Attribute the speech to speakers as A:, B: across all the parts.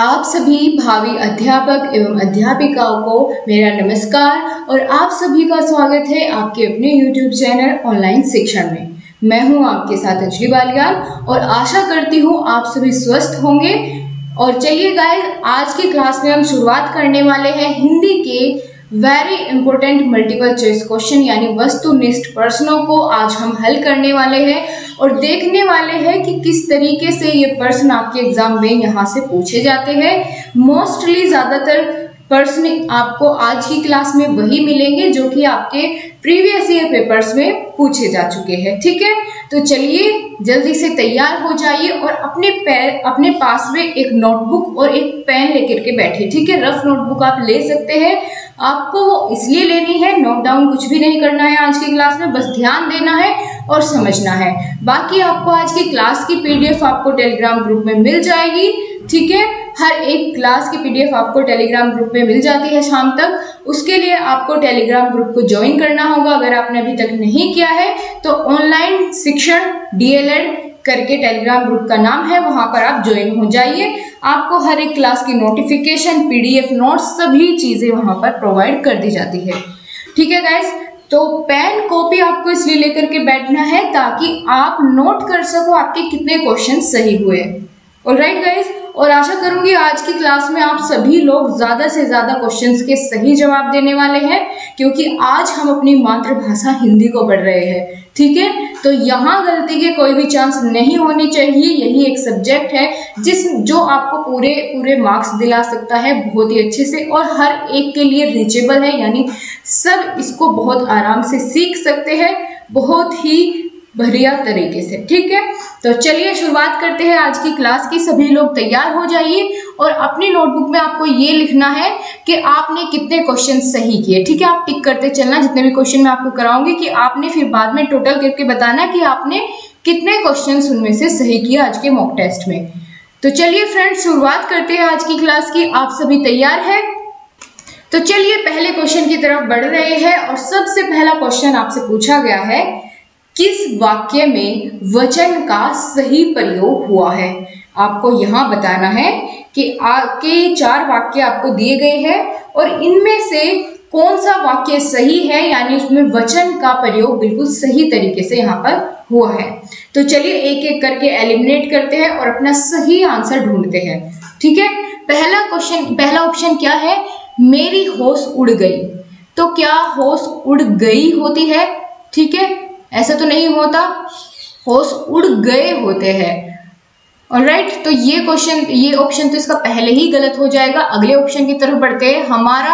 A: आप सभी भावी अध्यापक एवं अध्यापिकाओं को मेरा नमस्कार और आप सभी का स्वागत है आपके अपने YouTube चैनल ऑनलाइन शिक्षण में। मैं हूं आपके साथ अंजलि बालियान और आशा करती हूं आप सभी स्वस्थ होंगे। और चलिए गाइस, आज की क्लास में हम शुरुआत करने वाले हैं हिंदी के very important multiple choice question यानी वस्तुनिष्ठ प्रश्नों को आज हम हल करने वाले हैं और देखने वाले हैं कि किस तरीके से ये प्रश्न आपके एग्जाम में यहाँ से पूछे जाते हैं। मोस्टली ज़्यादातर प्रश्न आपको आज की क्लास में वही मिलेंगे जो कि आपके प्रीवियस ईयर पेपर्स में पूछे जा चुके हैं। ठीक है, तो चलिए जल्दी से तैयार हो जाइए और अपने पास में एक नोटबुक और एक पेन लेकर के बैठिए। ठीक है, रफ नोटबुक आप ले सकते हैं। आपको इसलिए लेनी है, नोट डाउन कुछ भी नहीं करना है आज की क्लास में, बस ध्यान देना है और समझना है। बाकी आपको आज की क्लास की पीडीएफ आपको टेलीग्राम ग्रुप में मिल जाएगी। ठीक है, हर एक क्लास की पीडीएफ आपको टेलीग्राम ग्रुप में मिल जाती है शाम तक। उसके लिए आपको टेलीग्राम ग्रुप को ज्वाइन करना होगा। अगर आपने अभी तक नहीं किया है तो ऑनलाइन शिक्षण डीएलएड करके टेलीग्राम ग्रुप का नाम है, वहां पर आप ज्वाइन हो जाइए। आपको हर एक क्लास की नोटिफिकेशन, पीडीएफ नोट्स, सभी चीजें वहां पर प्रोवाइड कर दी जाती है। ठीक है गाइस, तो पेन कॉपी आपको इसलिए लेकर के बैठना है ताकि आप नोट कर सको आपके कितने क्वेश्चन सही हुए। ऑलराइट गाइस, और आशा करूंगी आज की क्लास में आप सभी लोग ज्यादा से ज्यादा क्वेश्चंस के सही जवाब देने वाले हैं, क्योंकि आज हम अपनी मातृभाषा हिंदी को पढ़ रहे हैं। ठीक है, तो यहाँ गलती के कोई भी चांस नहीं होनी चाहिए। यही एक सब्जेक्ट है जो आपको पूरे मार्क्स दिला सकता है बहुत ही अच्छे से और हर एक के लिए रीचेबल है, यानी सब इसको बहुत आराम से सीख सकते हैं, बहुत ही बढ़िया तरीके से। ठीक है, तो चलिए शुरुआत करते हैं आज की क्लास की। सभी लोग तैयार हो जाइए और अपनी नोटबुक में आपको ये लिखना है कि आपने कितने क्वेश्चन सही किए। ठीक है, आप टिक करते चलना जितने भी क्वेश्चन मैं आपको कराऊंगी, कि आपने फिर बाद में टोटल करके बताना कि आपने कितने क्वेश्चन उनमें से सही किया आज के मॉक टेस्ट में। तो चलिए फ्रेंड्स, शुरुआत करते हैं आज की क्लास की। आप सभी तैयार है? तो चलिए पहले क्वेश्चन की तरफ बढ़ रहे हैं और सबसे पहला क्वेश्चन आपसे पूछा गया है, किस वाक्य में वचन का सही प्रयोग हुआ है। आपको यहाँ बताना है कि आपके 4 वाक्य आपको दिए गए हैं और इनमें से कौन सा वाक्य सही है, यानी उसमें वचन का प्रयोग बिल्कुल सही तरीके से यहाँ पर हुआ है। तो चलिए एक एक करके एलिमिनेट करते हैं और अपना सही आंसर ढूंढते हैं। ठीक है, पहला ऑप्शन क्या है, मेरी होश उड़ गई। तो क्या होश उड़ गई होती है? ठीक है, ऐसा तो नहीं होता, होश उड़ गए होते हैं। ऑलराइट, तो ये ऑप्शन तो इसका पहले ही गलत हो जाएगा। अगले ऑप्शन की तरफ बढ़ते हैं, हमारा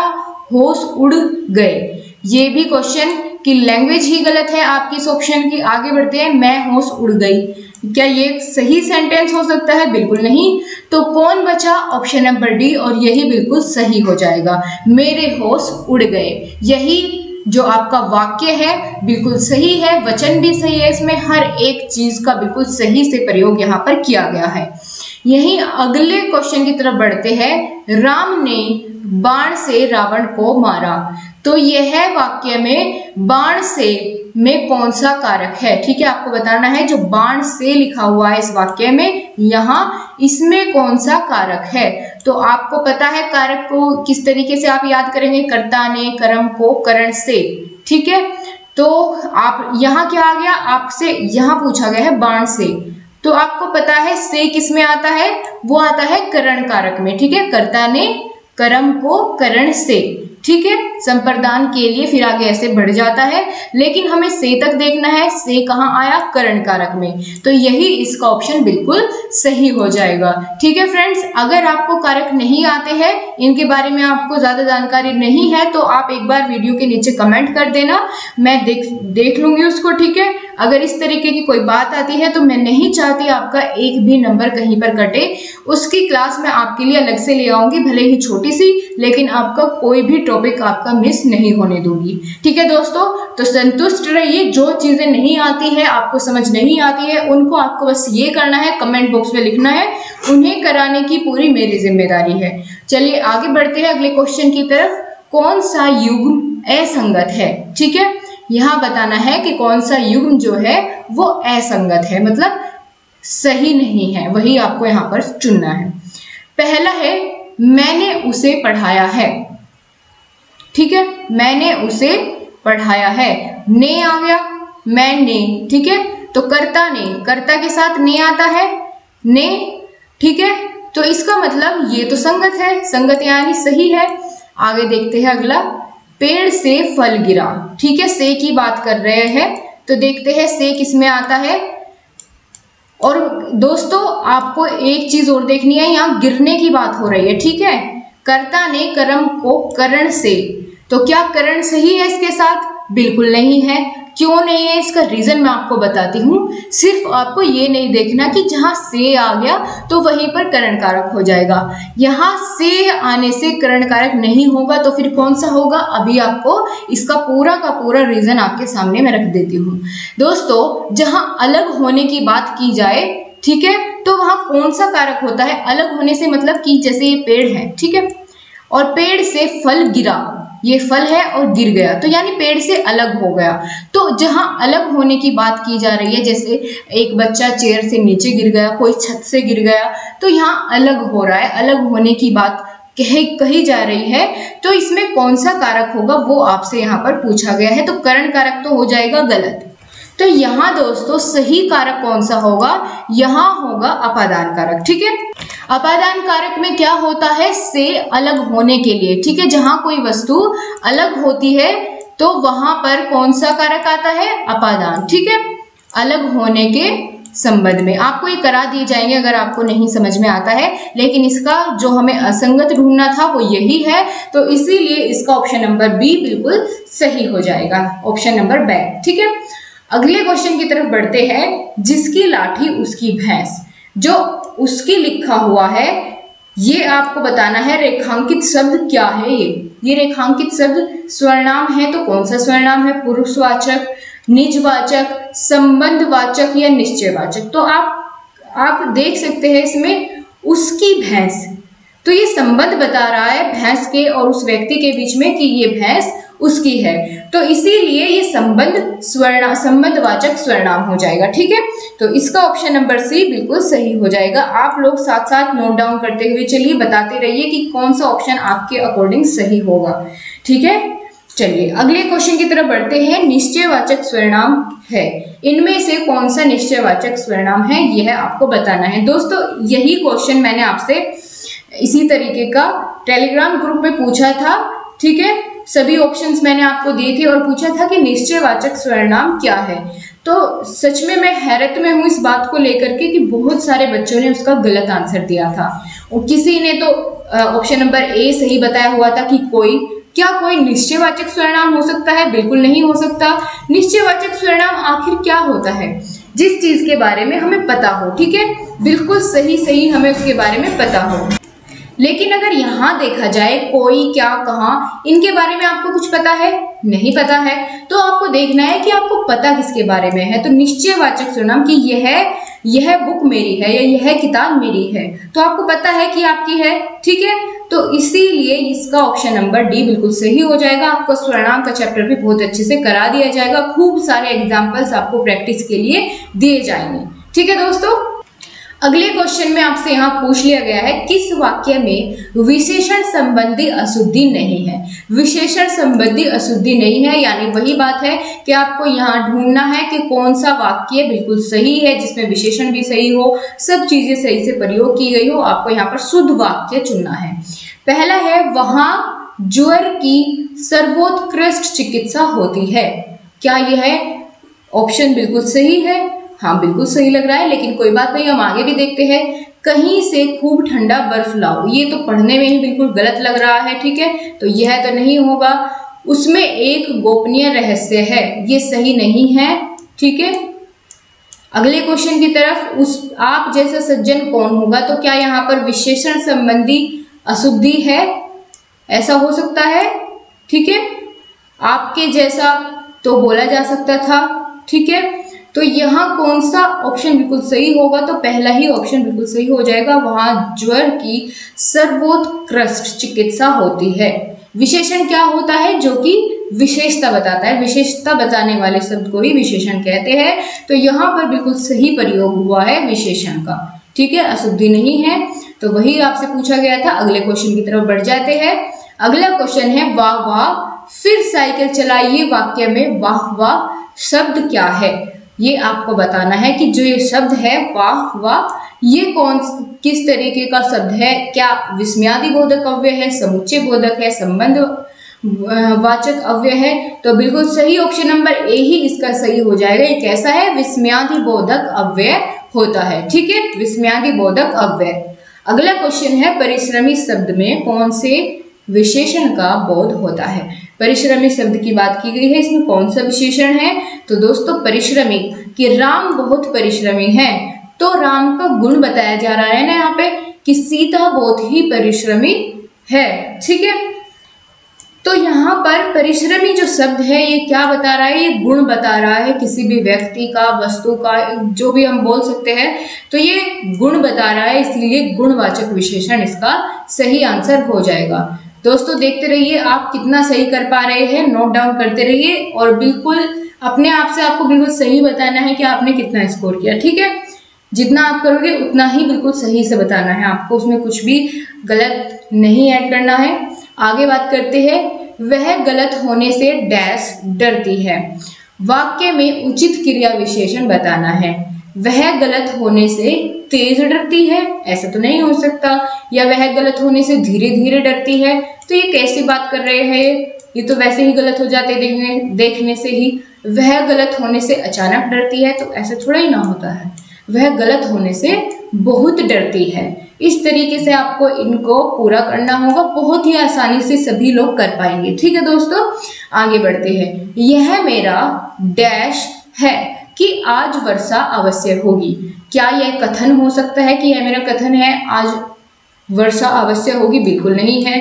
A: होश उड़ गए। ये भी क्वेश्चन की लैंग्वेज ही गलत है आपकी इस ऑप्शन की। आगे बढ़ते हैं, मैं होश उड़ गई। क्या ये सही सेंटेंस हो सकता है? बिल्कुल नहीं। तो कौन बचा? ऑप्शन नंबर डी, और यही बिल्कुल सही हो जाएगा, मेरे होश उड़ गए। यही जो आपका वाक्य है बिल्कुल सही है, वचन भी सही है, इसमें हर एक चीज का बिल्कुल सही से प्रयोग यहाँ पर किया गया है। यहीं अगले क्वेश्चन की तरफ बढ़ते हैं, राम ने बाण से रावण को मारा। तो यह वाक्य में बाण से में कौन सा कारक है? ठीक है, आपको बताना है जो बाण से लिखा हुआ है इस वाक्य में, यहाँ इसमें कौन सा कारक है। तो आपको पता है कारक को किस तरीके से आप याद करेंगे, कर्ता ने कर्म को करण से। ठीक है, तो आप यहाँ क्या आ गया, आपसे यहाँ पूछा गया है बाण से, तो आपको पता है से किस में आता है, वो आता है करण कारक में। ठीक है, कर्ता ने कर्म को करण से। ठीक है, संप्रदान के लिए फिर आगे ऐसे बढ़ जाता है, लेकिन हमें से तक देखना है, से कहाँ आया, करण कारक में। तो यही इसका ऑप्शन बिल्कुल सही हो जाएगा। ठीक है फ्रेंड्स, अगर आपको कारक नहीं आते हैं, इनके बारे में आपको ज्यादा जानकारी नहीं है, तो आप एक बार वीडियो के नीचे कमेंट कर देना, मैं देख लूंगी उसको। ठीक है, अगर इस तरीके की कोई बात आती है तो मैं नहीं चाहती आपका एक भी नंबर कहीं पर कटे, उसकी क्लास मैं आपके लिए अलग से ले आऊंगी, भले ही छोटी सी, लेकिन आपका कोई भी टॉपिक आपका मिस नहीं होने दूंगी। ठीक है दोस्तों, तो संतुष्ट रहिए। जो चीजें नहीं आती है, आपको समझ नहीं आती है, उनको आपको बस ये करना है, कमेंट बॉक्स में लिखना है, उन्हें कराने की पूरी मेरी जिम्मेदारी है। चलिए आगे बढ़ते हैं अगले क्वेश्चन की तरफ, कौन सा युग्म असंगत है। ठीक है, यहाँ बताना है कि कौन सा युग्म जो है वो असंगत है, मतलब सही नहीं है, वही आपको यहाँ पर चुनना है। पहला है मैंने उसे पढ़ाया है, ठीक है, मैंने उसे पढ़ाया है। ने आ गया, मैंने, ठीक है, तो कर्ता ने, कर्ता के साथ ने आता है, ने, ठीक है, तो इसका मतलब ये तो संगत है, संगत यानी सही है। आगे देखते हैं अगला, पेड़ से फल गिरा, ठीक है, से की बात कर रहे हैं, तो देखते हैं से किसमें आता है। और दोस्तों आपको एक चीज और देखनी है, यहाँ गिरने की बात हो रही है, ठीक है, कर्ता ने कर्म को करण से, तो क्या करण सही है इसके साथ? बिल्कुल नहीं है। क्यों नहीं है, इसका रीजन मैं आपको बताती हूँ। सिर्फ आपको ये नहीं देखना कि जहां से आ गया तो वहीं पर करण कारक हो जाएगा, यहाँ से आने से करण कारक नहीं होगा, तो फिर कौन सा होगा? अभी आपको इसका पूरा का पूरा रीजन आपके सामने मैं रख देती हूँ। दोस्तों जहां अलग होने की बात की जाए, ठीक है, तो वहां कौन सा कारक होता है? अलग होने से मतलब कि जैसे ये पेड़ है, ठीक है, और पेड़ से फल गिरा, ये फल है और गिर गया, तो यानी पेड़ से अलग हो गया। तो जहां अलग होने की बात की जा रही है, जैसे एक बच्चा चेयर से नीचे गिर गया, कोई छत से गिर गया, तो यहाँ अलग हो रहा है, अलग होने की बात कही जा रही है, तो इसमें कौन सा कारक होगा वो आपसे यहाँ पर पूछा गया है। तो करण कारक तो हो जाएगा गलत। तो यहाँ दोस्तों सही कारक कौन सा होगा? यहाँ होगा अपादान कारक, ठीक है। अपादान कारक में क्या होता है? से अलग होने के लिए, ठीक है, जहां कोई वस्तु अलग होती है तो वहां पर कौन सा कारक आता है? अपादान, ठीक है, अलग होने के संबंध में। आपको ये करा दिए जाएंगे अगर आपको नहीं समझ में आता है, लेकिन इसका जो हमें असंगत ढूंढना था वो यही है, तो इसीलिए इसका ऑप्शन नंबर बी बिल्कुल सही हो जाएगा, ऑप्शन नंबर बी, ठीक है। अगले क्वेश्चन की तरफ बढ़ते हैं। जिसकी लाठी उसकी भैंस, जो उसकी लिखा हुआ है, ये आपको बताना है रेखांकित शब्द क्या है। ये रेखांकित शब्द स्वर्णाम है, तो कौन सा स्वर्णाम है? पुरुषवाचक, निजवाचक, संबंधवाचक या निश्चयवाचक। तो आप देख सकते हैं इसमें उसकी भैंस, तो ये संबंध बता रहा है भैंस के और उस व्यक्ति के बीच में कि ये भैंस उसकी है, तो इसीलिए ये संबंधवाचक स्वर्णाम हो जाएगा, ठीक है। तो इसका ऑप्शन नंबर सी बिल्कुल सही हो जाएगा। आप लोग साथ साथ नोट डाउन करते हुए चलिए, बताते रहिए कि कौन सा ऑप्शन आपके अकॉर्डिंग सही होगा, ठीक है। चलिए अगले क्वेश्चन की तरफ बढ़ते हैं। निश्चयवाचक स्वर्णाम है, इनमें से कौन सा निश्चयवाचक स्वर्णाम है, यह आपको बताना है। दोस्तों यही क्वेश्चन मैंने आपसे इसी तरीके का टेलीग्राम ग्रुप में पूछा था, ठीक है, सभी ऑप्शंस मैंने आपको दिए थे और पूछा था कि निश्चयवाचक स्वर्णाम क्या है। तो सच में मैं हैरत में हूँ इस बात को लेकर के कि बहुत सारे बच्चों ने उसका गलत आंसर दिया था, और किसी ने तो ऑप्शन नंबर ए सही बताया हुआ था कि कोई निश्चयवाचक स्वर्णाम हो सकता है? बिल्कुल नहीं हो सकता। निश्चयवाचक स्वर्णाम आखिर क्या होता है? जिस चीज के बारे में हमें पता हो, ठीक है, बिल्कुल सही हमें उसके बारे में पता हो। लेकिन अगर यहाँ देखा जाए कोई, क्या, कहाँ, इनके बारे में आपको कुछ पता है? नहीं पता है, तो आपको देखना है कि आपको पता किसके बारे में है। तो निश्चयवाचक स्वर्णाम कि यह बुक मेरी है या यह किताब मेरी है, तो आपको पता है कि आपकी है, ठीक है, तो इसीलिए इसका ऑप्शन नंबर डी बिल्कुल सही हो जाएगा। आपको स्वर्णाम का चैप्टर भी बहुत अच्छे से करा दिया जाएगा, खूब सारे एग्जाम्पल्स आपको प्रैक्टिस के लिए दिए जाएंगे, ठीक है दोस्तों। अगले क्वेश्चन में आपसे यहाँ पूछ लिया गया है, किस वाक्य में विशेषण संबंधी अशुद्धि नहीं है? विशेषण संबंधी अशुद्धि नहीं है, यानी वही बात है कि आपको यहाँ ढूंढना है कि कौन सा वाक्य बिल्कुल सही है, जिसमें विशेषण भी सही हो, सब चीजें सही से प्रयोग की गई हो। आपको यहाँ पर शुद्ध वाक्य चुनना है। पहला है, वहां ज्वर की सर्वोत्कृष्ट चिकित्सा होती है। क्या यह ऑप्शन बिल्कुल सही है? हाँ बिल्कुल सही लग रहा है, लेकिन कोई बात नहीं, हम आगे भी देखते हैं। कहीं से खूब ठंडा बर्फ लाओ, ये तो पढ़ने में ही बिल्कुल गलत लग रहा है, ठीक है, तो यह तो नहीं होगा। उसमें एक गोपनीय रहस्य है, ये सही नहीं है, ठीक है। अगले क्वेश्चन की तरफ, आप जैसा सज्जन कौन होगा, तो क्या यहाँ पर विशेषण संबंधी अशुद्धि है? ऐसा हो सकता है, ठीक है, आपके जैसा तो बोला जा सकता था, ठीक है। तो यहाँ कौन सा ऑप्शन बिल्कुल सही होगा? तो पहला ही ऑप्शन बिल्कुल सही हो जाएगा, वहां ज्वर की सर्वोत्कृष्ट चिकित्सा होती है। विशेषण क्या होता है? जो कि विशेषता बताता है, विशेषता बताने वाले शब्द को ही विशेषण कहते हैं। तो यहाँ पर बिल्कुल सही प्रयोग हुआ है विशेषण का, ठीक है, अशुद्धि नहीं है। तो वही आपसे पूछा गया था। अगले क्वेश्चन की तरफ बढ़ जाते हैं। अगला क्वेश्चन है वाह वाह फिर साइकिल चलाइए वाक्य में वाह वाह शब्द क्या है। ये आपको बताना है कि जो ये शब्द है वाह वाह ये किस तरीके का शब्द है। क्या विस्मयादि बोधक अव्यय है, समुच्चय बोधक है, संबंध वाचक अव्यय है। तो बिल्कुल सही ऑप्शन नंबर ए ही इसका सही हो जाएगा। ये कैसा है, विस्मयादि बोधक अव्यय होता है। ठीक है, विस्मयादि बोधक अव्यय। अगला क्वेश्चन है परिश्रमी शब्द में कौन से विशेषण का बोध होता है। परिश्रमी शब्द की बात की गई है, इसमें कौन सा विशेषण है। तो दोस्तों परिश्रमी कि राम बहुत परिश्रमी है, तो राम का गुण बताया जा रहा है ना यहाँ पे कि सीता बहुत ही परिश्रमी है। ठीक है, तो यहाँ पर परिश्रमी जो शब्द है ये क्या बता रहा है, ये गुण बता रहा है किसी भी व्यक्ति का, वस्तु का, जो भी हम बोल सकते हैं। तो ये गुण बता रहा है, इसलिए गुणवाचक विशेषण इसका सही आंसर हो जाएगा। दोस्तों देखते रहिए आप कितना सही कर पा रहे हैं, नोट डाउन करते रहिए और बिल्कुल अपने आप से आपको बिल्कुल सही बताना है कि आपने कितना स्कोर किया। ठीक है, जितना आप करोगे उतना ही बिल्कुल सही से बताना है आपको, उसमें कुछ भी गलत नहीं ऐड करना है। आगे बात करते हैं, वह गलत होने से डैश डरती है। वाक्य में उचित क्रिया विशेषण बताना है। वह गलत होने से तेज डरती है, ऐसा तो नहीं हो सकता। या वह गलत होने से धीरे धीरे डरती है, तो ये कैसी बात कर रहे हैं, ये तो वैसे ही गलत हो जाते देखने से ही। वह गलत होने से अचानक डरती है, तो ऐसा थोड़ा ही ना होता है। वह गलत होने से बहुत डरती है। इस तरीके से आपको इनको पूरा करना होगा, बहुत ही आसानी से सभी लोग कर पाएंगे। ठीक है दोस्तों, आगे बढ़ते हैं। यह मेरा डैश है कि आज वर्षा अवश्य होगी। क्या यह कथन हो सकता है कि यह मेरा कथन है आज वर्षा अवश्य होगी? बिल्कुल नहीं है।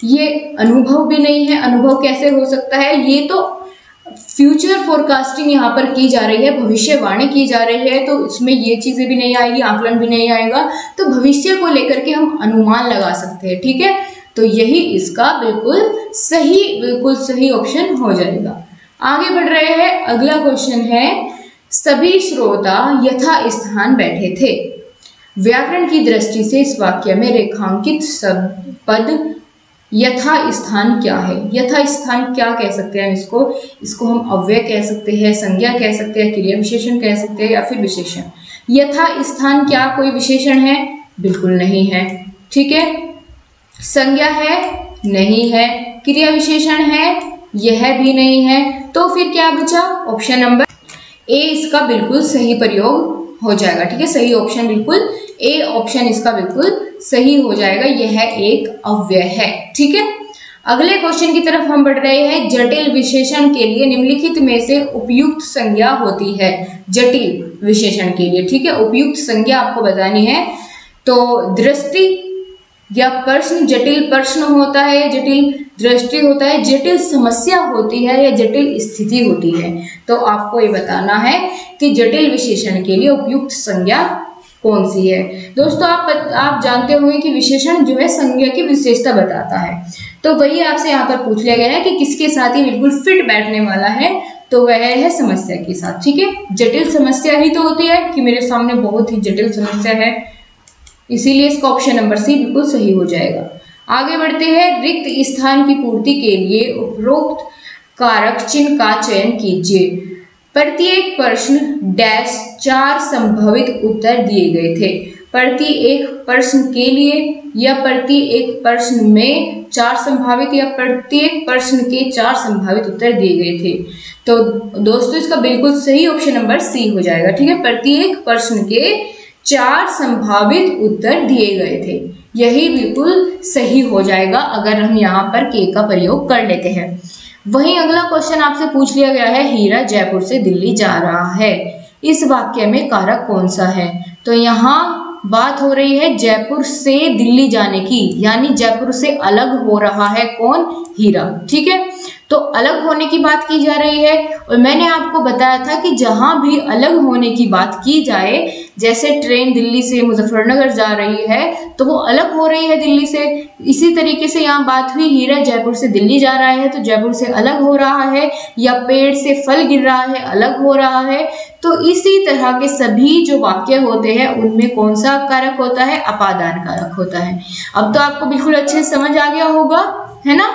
A: ये अनुभव भी नहीं है। अनुभव कैसे हो सकता है, ये तो फ्यूचर फोरकास्टिंग यहाँ पर की जा रही है, भविष्यवाणी की जा रही है, तो इसमें ये चीजें भी नहीं आएगी, आकलन भी नहीं आएगा। तो भविष्य को लेकर के हम अनुमान लगा सकते हैं। ठीक है, तो यही इसका बिल्कुल सही ऑप्शन हो जाएगा। आगे बढ़ रहे हैं। अगला क्वेश्चन है, सभी श्रोता यथा स्थान बैठे थे। व्याकरण की दृष्टि से इस वाक्य में रेखांकित शब्द पद यथा स्थान क्या है। यथा स्थान क्या कह सकते हैं इसको हम अव्यय कह सकते हैं, संज्ञा कह सकते हैं, क्रिया विशेषण कह सकते हैं या फिर विशेषण। यथा स्थान क्या कोई विशेषण है? बिल्कुल नहीं है। ठीक है, संज्ञा है? नहीं है। क्रिया विशेषण है? यह भी नहीं है। तो फिर क्या बचा? ऑप्शन नंबर ए इसका बिल्कुल सही प्रयोग हो जाएगा। ठीक है, सही ऑप्शन बिल्कुल ए ऑप्शन इसका बिल्कुल सही हो जाएगा। यह एक अव्यय है। ठीक है, अगले क्वेश्चन की तरफ हम बढ़ रहे हैं। जटिल विशेषण के लिए निम्नलिखित में से उपयुक्त संज्ञा होती है। जटिल विशेषण के लिए, ठीक है, उपयुक्त संज्ञा आपको बतानी है। तो दृष्टि या प्रश्न, जटिल प्रश्न होता है, जटिल दृष्टि होता है, जटिल समस्या होती है या जटिल स्थिति होती है। तो आपको ये बताना है कि जटिल विशेषण के लिए उपयुक्त संज्ञा कौन सी है। दोस्तों आप जानते होंगे कि विशेषण जो है संज्ञा की विशेषता बताता है। तो वही आपसे यहाँ पर पूछ लिया गया है कि किसके साथ ही बिल्कुल फिट बैठने वाला है, तो वह है समस्या के साथ। ठीक है, जटिल समस्या ही तो होती है कि मेरे सामने बहुत ही जटिल समस्या है, इसीलिए इसका ऑप्शन नंबर सी बिल्कुल सही हो जाएगा। आगे बढ़ते हैं। रिक्त स्थान की पूर्ति के लिए उपरोक्त कारक चिन्ह का चयन कीजिए। प्रत्येक प्रश्न डैश 4 संभावित उत्तर दिए गए थे। प्रति एक प्रश्न के लिए या प्रति एक प्रश्न में 4 संभावित या प्रत्येक प्रश्न के 4 संभावित उत्तर दिए गए थे। तो दोस्तों इसका बिल्कुल सही ऑप्शन नंबर सी हो जाएगा। ठीक है, प्रत्येक प्रश्न के 4 संभावित उत्तर दिए गए थे, यही बिल्कुल सही हो जाएगा अगर हम यहाँ पर के का प्रयोग कर लेते हैं। वहीं अगला क्वेश्चन आपसे पूछ लिया गया है, हीरा जयपुर से दिल्ली जा रहा है। इस वाक्य में कारक कौन सा है? तो यहाँ बात हो रही है जयपुर से दिल्ली जाने की, यानी जयपुर से अलग हो रहा है कौन? हीरा। ठीक है, तो अलग होने की बात की जा रही है। और मैंने आपको बताया था कि जहां भी अलग होने की बात की जाए, जैसे ट्रेन दिल्ली से मुजफ्फरनगर जा रही है तो वो अलग हो रही है दिल्ली से, इसी तरीके से यहाँ बात हुई हीरा जयपुर से दिल्ली जा रहा है तो जयपुर से अलग हो रहा है, या पेड़ से फल गिर रहा है अलग हो रहा है। तो इसी तरह के सभी जो वाक्य होते हैं उनमें कौन सा कारक होता है? अपादान कारक होता है। अब तो आपको बिल्कुल अच्छे से समझ आ गया होगा, है ना?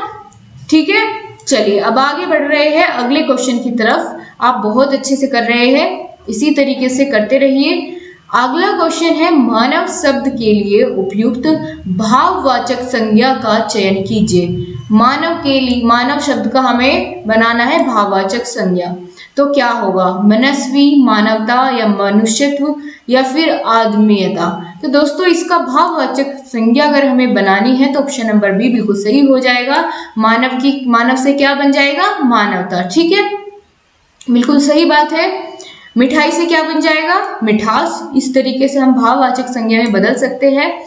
A: ठीक है, चलिए अब आगे बढ़ रहे हैं अगले क्वेश्चन की तरफ। आप बहुत अच्छे से कर रहे हैं, इसी तरीके से करते रहिए। अगला क्वेश्चन है, मानव शब्द के लिए उपयुक्त भाववाचक संज्ञा का चयन कीजिए। मानव के लिए, मानव शब्द का हमें बनाना है भाववाचक संज्ञा, तो क्या होगा? मनस्वी, मानवता, या मनुष्यत्व, या फिर आदमीयता। तो दोस्तों इसका भाववाचक संज्ञा अगर हमें बनानी है तो ऑप्शन नंबर बी बिल्कुल सही हो जाएगा। मानव से क्या बन जाएगा? मानवता। ठीक है, बिल्कुल सही बात है। मिठाई से क्या बन जाएगा? मिठास। इस तरीके से हम भाववाचक संज्ञा में बदल सकते हैं।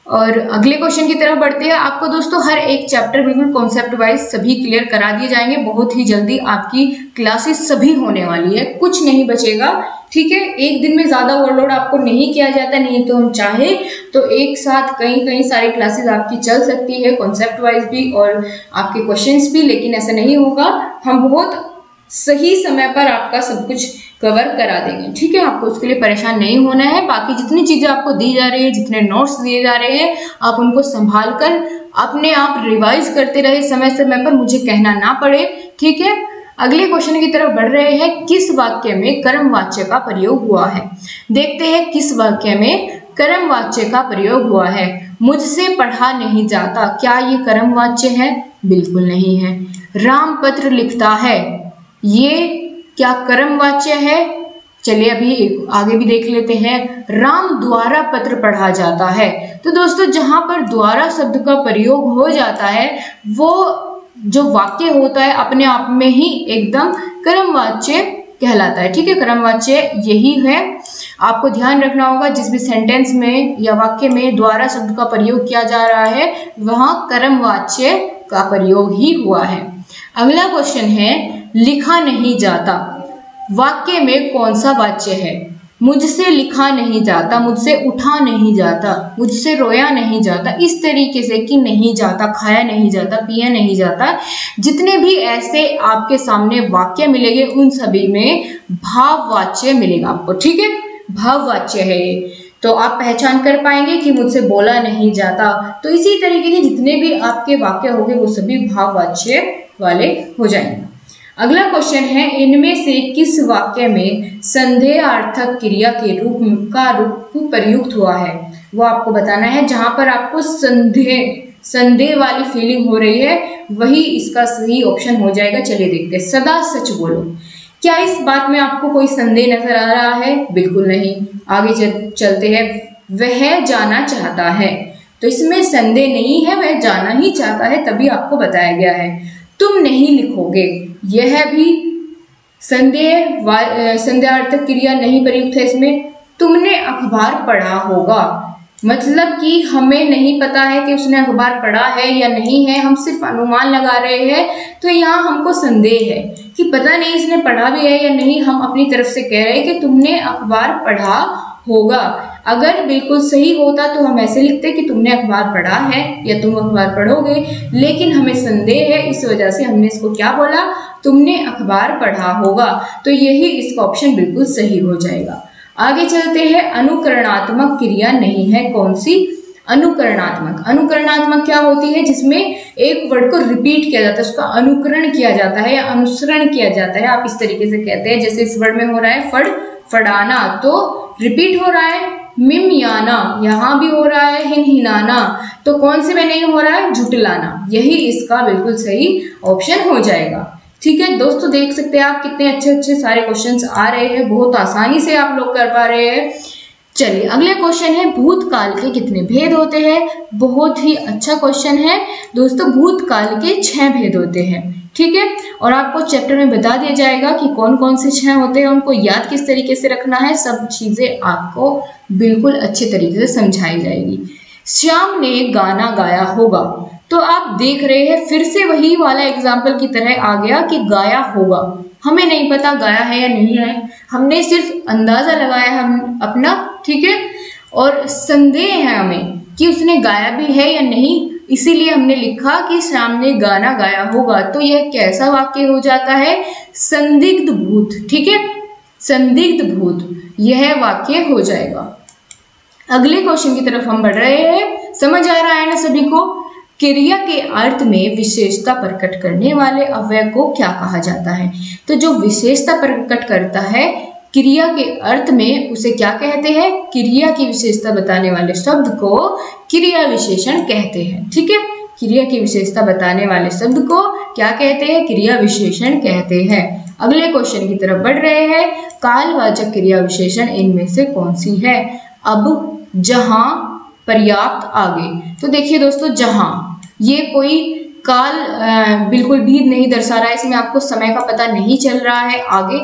A: और अगले क्वेश्चन की तरफ बढ़ते हैं। आपको दोस्तों हर एक चैप्टर बिल्कुल कॉन्सेप्ट वाइज सभी क्लियर करा दिए जाएंगे। बहुत ही जल्दी आपकी क्लासेस सभी होने वाली है, कुछ नहीं बचेगा। ठीक है, एक दिन में ज्यादा ओवरलोड आपको नहीं किया जाता, नहीं तो हम चाहे तो एक साथ कई सारी क्लासेस आपकी चल सकती है, कॉन्सेप्ट वाइज भी और आपके क्वेश्चंस भी, लेकिन ऐसा नहीं होगा। हम बहुत सही समय पर आपका सब कुछ कवर करा देंगे। ठीक है, आपको उसके लिए परेशान नहीं होना है। बाकी जितनी चीजें आपको दी जा रही है, जितने नोट्स दिए जा रहे हैं, आप उनको संभाल कर अपने आप रिवाइज करते रहे समय समय पर, मुझे कहना ना पड़े। ठीक है, अगले क्वेश्चन की तरफ बढ़ रहे हैं। किस वाक्य में कर्म वाच्य का प्रयोग हुआ है? देखते हैं किस वाक्य में कर्म वाच्य का प्रयोग हुआ है। मुझसे पढ़ा नहीं जाता, क्या ये कर्म वाच्य है? बिल्कुल नहीं है। राम पत्र लिखता है, ये क्या कर्म वाच्य है? चलिए अभी आगे भी देख लेते हैं। राम द्वारा पत्र पढ़ा जाता है। तो दोस्तों जहां पर द्वारा शब्द का प्रयोग हो जाता है वो जो वाक्य होता है अपने आप में ही एकदम कर्मवाच्य कहलाता है। ठीक है, कर्मवाच्य यही है। आपको ध्यान रखना होगा जिस भी सेंटेंस में या वाक्य में द्वारा शब्द का प्रयोग किया जा रहा है वहां कर्मवाच्य का प्रयोग ही हुआ है। अगला क्वेश्चन है, लिखा नहीं जाता वाक्य में कौन सा वाच्य है? मुझसे लिखा नहीं जाता, मुझसे उठा नहीं जाता, मुझसे रोया नहीं जाता, इस तरीके से कि नहीं जाता, खाया नहीं जाता, पिया नहीं जाता, जितने भी ऐसे आपके सामने वाक्य मिलेंगे उन सभी में भाववाच्य मिलेगा आपको। ठीक है, भाववाच्य है ये, तो आप पहचान कर पाएंगे कि मुझसे बोला नहीं जाता। तो इसी तरीके के जितने भी आपके वाक्य होंगे वो सभी भाववाच्य वाले हो जाएंगे। अगला क्वेश्चन है, इनमें से किस वाक्य में संदेहार्थक क्रिया के रूप प्रयुक्त हुआ है? वो आपको बताना है। जहां पर आपको संदेह वाली फीलिंग हो रही है वही इसका सही ऑप्शन हो जाएगा। चलिए देखते हैं। सदा सच बोलो, क्या इस बात में आपको कोई संदेह नजर आ रहा है? बिल्कुल नहीं। आगे चलते हैं। वह जाना चाहता है, तो इसमें संदेह नहीं है, वह जाना ही चाहता है, तभी आपको बताया गया है। तुम नहीं लिखोगे, यह भी संदेहार्थक क्रिया नहीं प्रयुक्त है इसमें। तुमने अखबार पढ़ा होगा, मतलब कि हमें नहीं पता है कि उसने अखबार पढ़ा है या नहीं है, हम सिर्फ अनुमान लगा रहे हैं। तो यहाँ हमको संदेह है कि पता नहीं इसने पढ़ा भी है या नहीं। हम अपनी तरफ से कह रहे हैं कि तुमने अखबार पढ़ा होगा। अगर बिल्कुल सही होता तो हम ऐसे लिखते कि तुमने अखबार पढ़ा है या तुम अखबार पढ़ोगे, लेकिन हमें संदेह है, इस वजह से हमने इसको क्या बोला? तुमने अखबार पढ़ा होगा। तो यही इसका ऑप्शन बिल्कुल सही हो जाएगा। आगे चलते हैं। अनुकरणात्मक क्रिया नहीं है, कौन सी? अनुकरणात्मक क्या होती है? जिसमें एक वर्ड को रिपीट किया जाता है, उसका अनुकरण किया जाता है या अनुसरण किया जाता है, आप इस तरीके से कहते हैं। जैसे इस वर्ड में हो रहा है फड़, फड़ाना, तो रिपीट हो रहा है। मिमयाना, यहाँ भी हो रहा है हिनहिनाना, तो कौन से में नहीं हो रहा है? झुटलाना। यही इसका बिल्कुल सही ऑप्शन हो जाएगा। ठीक है दोस्तों, देख सकते हैं आप कितने अच्छे अच्छे सारे क्वेश्चंस आ रहे हैं, बहुत आसानी से आप लोग कर पा रहे हैं। चलिए अगले क्वेश्चन है, भूतकाल के कितने भेद होते हैं? बहुत ही अच्छा क्वेश्चन है दोस्तों। भूतकाल के 6 भेद होते हैं। ठीक है, और आपको चैप्टर में बता दिया जाएगा कि कौन कौन से 6 होते हैं, उनको याद किस तरीके से रखना है, सब चीजें आपको बिल्कुल अच्छे तरीके से समझाई जाएगी। श्याम ने गाना गाया होगा, तो आप देख रहे हैं फिर से वही वाला एग्जाम्पल की तरह आ गया कि गाया होगा। हमें नहीं पता गाया है या नहीं है, हमने सिर्फ अंदाजा लगाया हम अपना, ठीक है, और संदेह है हमें कि उसने गाया भी है या नहीं, इसीलिए हमने लिखा कि श्याम ने गाना गाया होगा। तो यह कैसा वाक्य हो जाता है? संदिग्ध भूत, ठीक है, संदिग्ध भूत यह वाक्य हो जाएगा। अगले क्वेश्चन की तरफ हम बढ़ रहे हैं। समझ आ रहा है ना सभी को? क्रिया के अर्थ में विशेषता प्रकट करने वाले अव्यय को क्या कहा जाता है? तो जो विशेषता प्रकट करता है क्रिया के अर्थ में, उसे क्या कहते हैं? क्रिया की विशेषता बताने वाले शब्द को क्रिया विशेषण कहते हैं, ठीक है। क्रिया की विशेषता बताने वाले शब्द को क्या कहते हैं? क्रिया विशेषण कहते हैं। अगले क्वेश्चन की तरफ बढ़ रहे हैं। कालवाचक क्रिया विशेषण इनमें से कौन सी है? अब, जहां, पर्याप्त, आगे। तो देखिए दोस्तों, जहां, ये कोई काल बिल्कुल भी नहीं दर्शा रहा है, इसमें आपको समय का पता नहीं चल रहा है। आगे,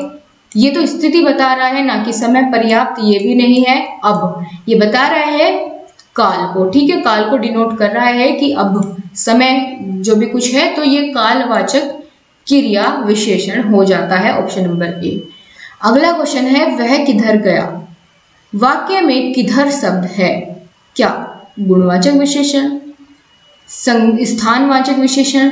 A: ये तो स्थिति बता रहा है ना कि समय। पर्याप्त ये भी नहीं है। अब, ये बता रहा है काल को, ठीक है, काल को डिनोट कर रहा है कि अब समय जो भी कुछ है, तो ये कालवाचक क्रिया विशेषण हो जाता है, ऑप्शन नंबर ए। अगला क्वेश्चन है, वह किधर गया? वाक्य में किधर शब्द है क्या गुणवाचक विशेषण, स्थानवाचक विशेषण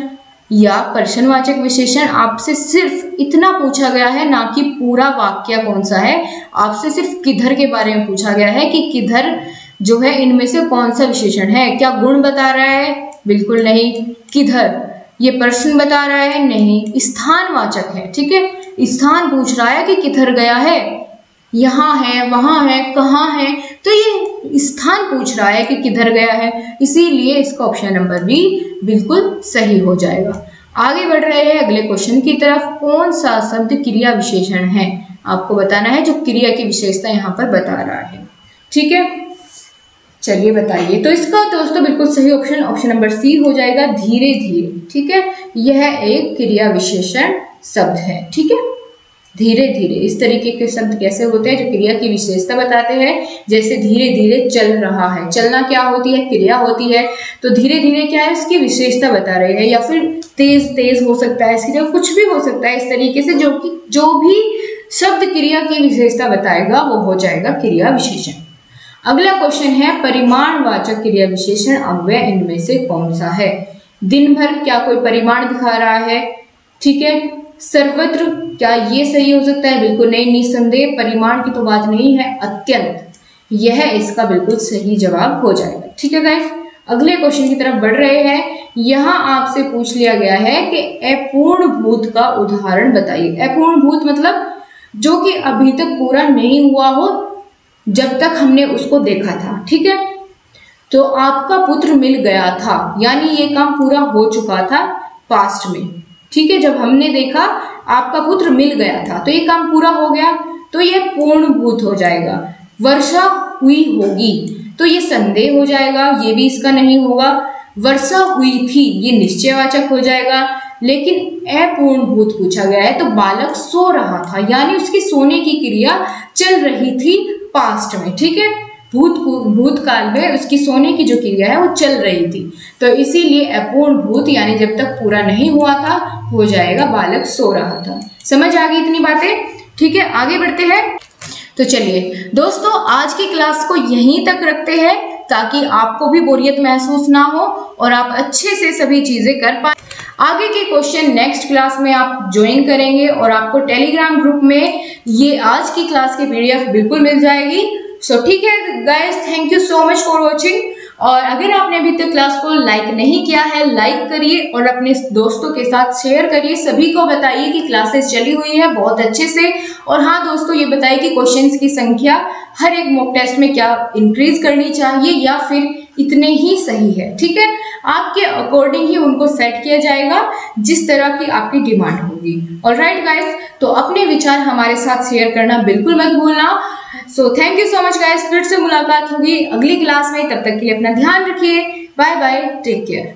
A: या पर्सनवाचक विशेषण? आपसे सिर्फ इतना पूछा गया है, ना कि पूरा वाक्य कौन सा है। आपसे सिर्फ किधर के बारे में पूछा गया है कि किधर जो है इनमें से कौन सा विशेषण है। क्या गुण बता रहा है? बिल्कुल नहीं। किधर, ये पर्सन बता रहा है? नहीं। स्थानवाचक है, ठीक है, स्थान पूछ रहा है कि किधर गया है, यहाँ है, वहां है, कहाँ है, तो ये स्थान पूछ रहा है कि किधर गया है, इसीलिए इसका ऑप्शन नंबर बी बिल्कुल सही हो जाएगा। आगे बढ़ रहे हैं अगले क्वेश्चन की तरफ। कौन सा शब्द क्रिया विशेषण है? आपको बताना है, जो क्रिया की विशेषता यहाँ पर बता रहा है, ठीक है। चलिए बताइए। तो इसका दोस्तों बिल्कुल सही ऑप्शन नंबर सी हो जाएगा, धीरे धीरे, ठीक है। यह एक क्रिया विशेषण शब्द है, ठीक है। धीरे धीरे, इस तरीके के शब्द कैसे होते हैं जो क्रिया की विशेषता बताते हैं? जैसे धीरे धीरे चल रहा है, चलना क्या होती है? क्रिया होती है। तो धीरे धीरे क्या है? उसकी विशेषता बता रहे हैं। या फिर तेज तेज हो सकता है, इसकी जगह कुछ भी हो सकता है। इस तरीके से जो भी शब्द क्रिया की विशेषता बताएगा वो हो जाएगा क्रिया विशेषण। अगला क्वेश्चन है, परिमाणवाचक क्रिया विशेषण अव्यय इनमें से कौन सा है? दिन भर, क्या कोई परिमाण दिखा रहा है? ठीक है। सर्वत्र, क्या ये सही हो सकता है? बिल्कुल नहीं। निसंदेह, परिमाण की तो बात नहीं है। अत्यंत, यह इसका बिल्कुल सही जवाब हो जाएगा, ठीक है गाइस। अगले क्वेश्चन की तरफ बढ़ रहे हैं। यहाँ आपसे पूछ लिया गया है कि अपूर्ण भूत का उदाहरण बताइए। अपूर्ण भूत मतलब जो कि अभी तक पूरा नहीं हुआ हो, जब तक हमने उसको देखा था, ठीक है। तो आपका पुत्र मिल गया था, यानी ये काम पूरा हो चुका था पास्ट में, ठीक है। जब हमने देखा आपका पुत्र मिल गया था, तो ये काम पूरा हो गया, तो ये पूर्ण भूत हो जाएगा। वर्षा हुई होगी, तो ये संदेह हो जाएगा, ये भी इसका नहीं होगा। वर्षा हुई थी, ये निश्चयवाचक हो जाएगा। लेकिन अपूर्ण भूत पूछा गया है, तो बालक सो रहा था, यानी उसकी सोने की क्रिया चल रही थी पास्ट में, ठीक है। भूतकाल में उसकी सोने की जो क्रिया है वो चल रही थी, तो इसीलिए अपूर्ण भूत यानी जब तक पूरा नहीं हुआ था हो जाएगा बालक सो रहा था। समझ आ गई इतनी बातें? ठीक है, आगे बढ़ते हैं। तो चलिए दोस्तों, आज की क्लास को यहीं तक रखते हैं ताकि आपको भी बोरियत महसूस ना हो और आप अच्छे से सभी चीजें कर पाए। आगे के क्वेश्चन नेक्स्ट क्लास में आप ज्वाइन करेंगे और आपको टेलीग्राम ग्रुप में ये आज की क्लास की पीडीएफ बिल्कुल मिल जाएगी। सो ठीक है guys, thank you so much for watching. और अगर आपने अभी तक क्लास को लाइक नहीं किया है, लाइक करिए और अपने दोस्तों के साथ शेयर करिए। सभी को बताइए कि क्लासेस चली हुई है बहुत अच्छे से। और हाँ दोस्तों, ये बताइए कि क्वेश्चंस की संख्या हर एक मॉक टेस्ट में क्या इंक्रीज करनी चाहिए या फिर इतने ही सही है, ठीक है। आपके अकॉर्डिंग ही उनको सेट किया जाएगा जिस तरह की आपकी डिमांड होगी। ऑलराइट गाइस, तो अपने विचार हमारे साथ शेयर करना बिल्कुल मत भूलना। So thank you so much guys, फिर से मुलाकात होगी अगली क्लास में। तब तक के लिए अपना ध्यान रखिए। Bye bye, take care.